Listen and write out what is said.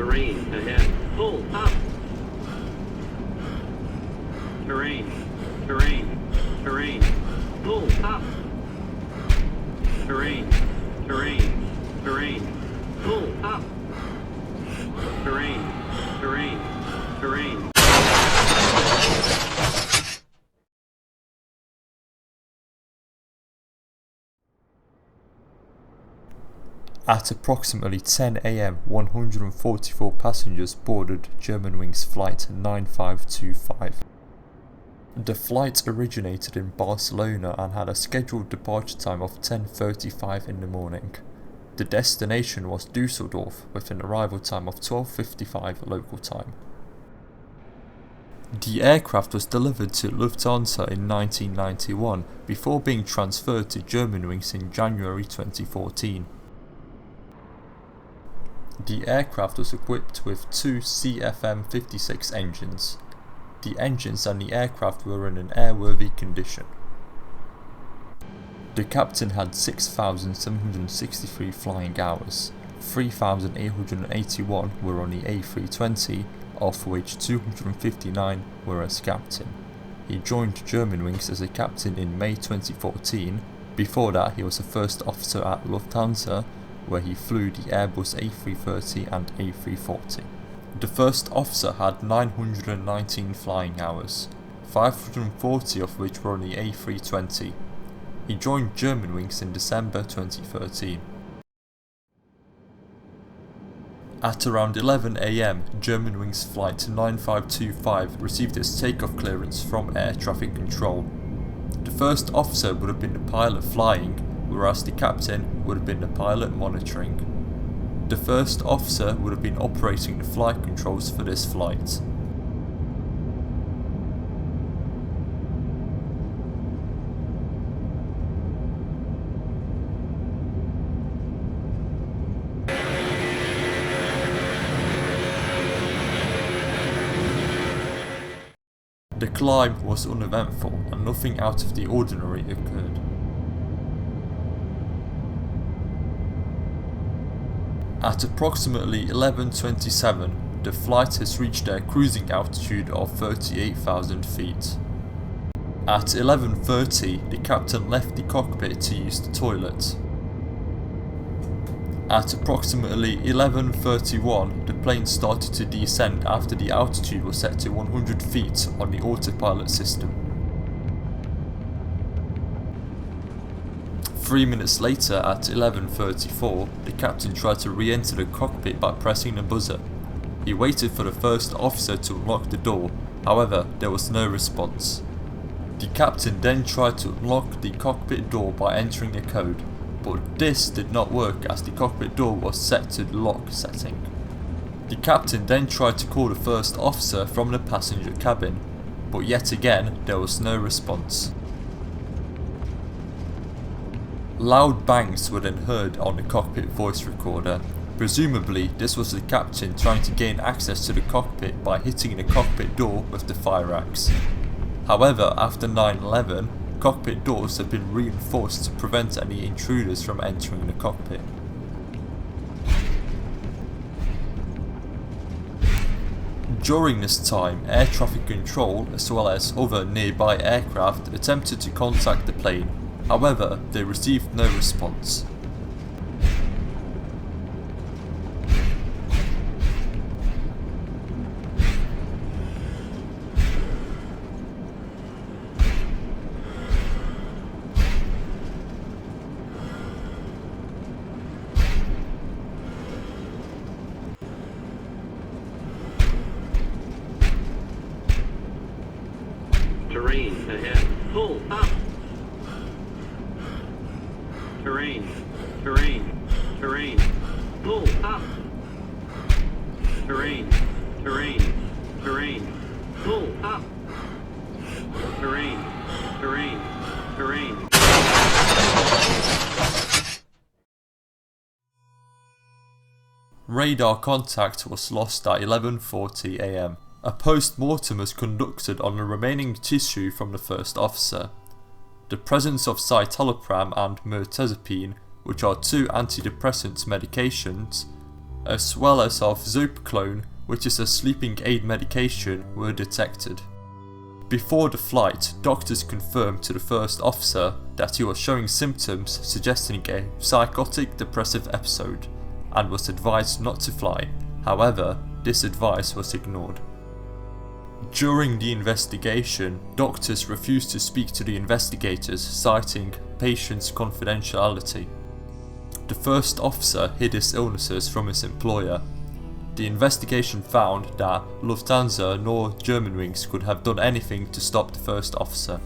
Terrain ahead. Pull up. Terrain. Terrain. Terrain. Pull up. Terrain. Terrain. Terrain. Pull up. Terrain. Terrain. Terrain. At approximately 10 AM, 144 passengers boarded Germanwings Flight 9525. The flight originated in Barcelona and had a scheduled departure time of 10:35 in the morning. The destination was Dusseldorf with an arrival time of 12:55 local time. The aircraft was delivered to Lufthansa in 1991 before being transferred to Germanwings in January 2014. The aircraft was equipped with two CFM56 engines. The engines and the aircraft were in an airworthy condition. The captain had 6,763 flying hours. 3,881 were on the A320, of which 259 were as captain. He joined Germanwings as a captain in May 2014. Before that, he was a first officer at Lufthansa, where he flew the Airbus A330 and A340. The first officer had 919 flying hours, 540 of which were on the A320. He joined Germanwings in December 2013. At around 11 AM, Germanwings Flight 9525 received its takeoff clearance from air traffic control. The first officer would have been the pilot flying, whereas the captain would have been the pilot monitoring. The first officer would have been operating the flight controls for this flight. The climb was uneventful and nothing out of the ordinary occurred. At approximately 11:27, the flight has reached their cruising altitude of 38,000 feet. At 11:30, the captain left the cockpit to use the toilet. At approximately 11:31, the plane started to descend after the altitude was set to 100 feet on the autopilot system. 3 minutes later, at 11:34, the captain tried to re-enter the cockpit by pressing the buzzer. He waited for the first officer to unlock the door, however, there was no response. The captain then tried to unlock the cockpit door by entering a code, but this did not work as the cockpit door was set to the lock setting. The captain then tried to call the first officer from the passenger cabin, but yet again there was no response. Loud bangs were then heard on the cockpit voice recorder. Presumably, this was the captain trying to gain access to the cockpit by hitting the cockpit door with the fire axe. However, after 9/11, cockpit doors have been reinforced to prevent any intruders from entering the cockpit. During this time, air traffic control as well as other nearby aircraft attempted to contact the plane. However, they received no response. Terrain ahead. Pull up. Terrain. Terrain. Terrain. Pull up. Terrain. Terrain. Terrain. Pull up. Terrain. Terrain. Terrain. Radar contact was lost at 11:40 AM. A post-mortem was conducted on the remaining tissue from the first officer. The presence of citalopram and mirtazapine, which are two antidepressant medications, as well as of Zopiclone, which is a sleeping aid medication, were detected. Before the flight, doctors confirmed to the first officer that he was showing symptoms suggesting a psychotic depressive episode, and was advised not to fly. However, this advice was ignored. During the investigation, doctors refused to speak to the investigators, citing patient's confidentiality. The first officer hid his illnesses from his employer. The investigation found that Lufthansa nor Germanwings could have done anything to stop the first officer.